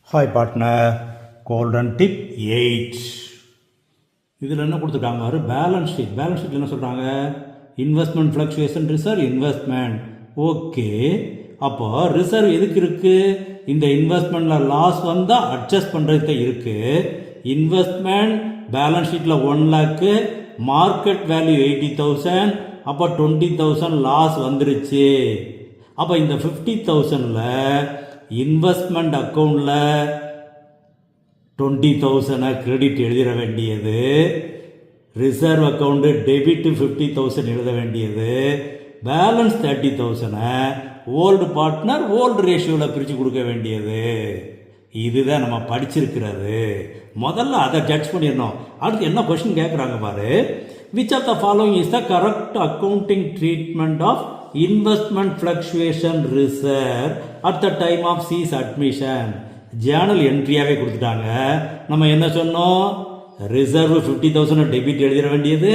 Hi partner, golden tip 8. இதில் என்ன கொடுத்துருக்காங்க? ஒரு பேலன்ஸ் ஷீட். பேலன்ஸ் ஷீட்டில் என்ன சொல்கிறாங்க? Investment fluctuation reserve investment. Okay, அப்போ ரிசர்வ் எதுக்கு இருக்குது? இந்த இன்வெஸ்ட்மெண்ட்டில் லாஸ் வந்தால் அட்ஜஸ்ட் பண்ணுறதுக்கு இருக்குது. இன்வெஸ்ட்மெண்ட் பேலன்ஸ் ஷீட்டில் 1 lakh, மார்க்கெட் வேல்யூ 80,000, அப்போ 20,000 லாஸ் வந்துருச்சு. அப்போ இந்த 50,000ல் இன்வெஸ்ட்மெண்ட் அக்கௌண்ட்டில் 20,000 கிரெடிட் எழுதிட வேண்டியது, ரிசர்வ் அக்கௌண்ட் டெபிட் 50,000 எழுத வேண்டியது, பேலன்ஸ் 30,000 ஓல்டு பார்ட்னர் ஓல்டு ரேஷியோவில் பிரித்து கொடுக்க வேண்டியது. இதுதான் நம்ம படிச்சிருக்கிறது. முதல்ல அதை ஜட்ஜ் பண்ணிடணும். அடுத்து என்ன கொஸ்டின் கேட்குறாங்க பாரு. Which of the following is the correct accounting treatment of investment fluctuation reserve at the time of C's admission? Journal என்ட்ரியாகவே கொடுத்துட்டாங்க. நம்ம என்ன சொன்னோம்? ரிசர்வ் 50,000 டெபிட் எழுதிட வேண்டியது,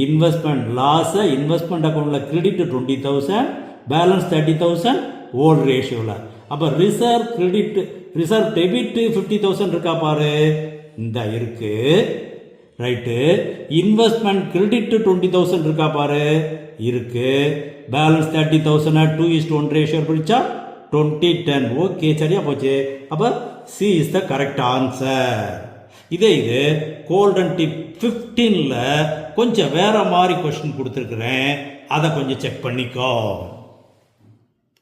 இன்வெஸ்ட்மெண்ட் லாஸை இன்வெஸ்ட்மெண்ட் அக்கௌண்ட்டில் கிரெடிட் 20,000, பேலன்ஸ் 30,000 ஓல்டு ரேஷியோவில். அப்போ ரிசர்வ் கிரெடிட் ரிசர்வ் டெபிட் 50,000 இருக்கா பாரு, இந்த இருக்கு ரைட்டு. இன்வெஸ்ட்மெண்ட் கிரெடிட் 20,000 இருக்கா பாரு, இருக்கு. பேலன்ஸ் 30,000 2:1 ரேஷியோ பிடிச்சா 20:10. ஓகே, சரியா போச்சு. அப்போ C is the correct answer. இது கோல்டன் டிப் 15ல் கொஞ்சம் வேற மாதிரி கொஸ்டின் கொடுத்துருக்குறேன், அதை கொஞ்சம் செக் பண்ணிக்கோ.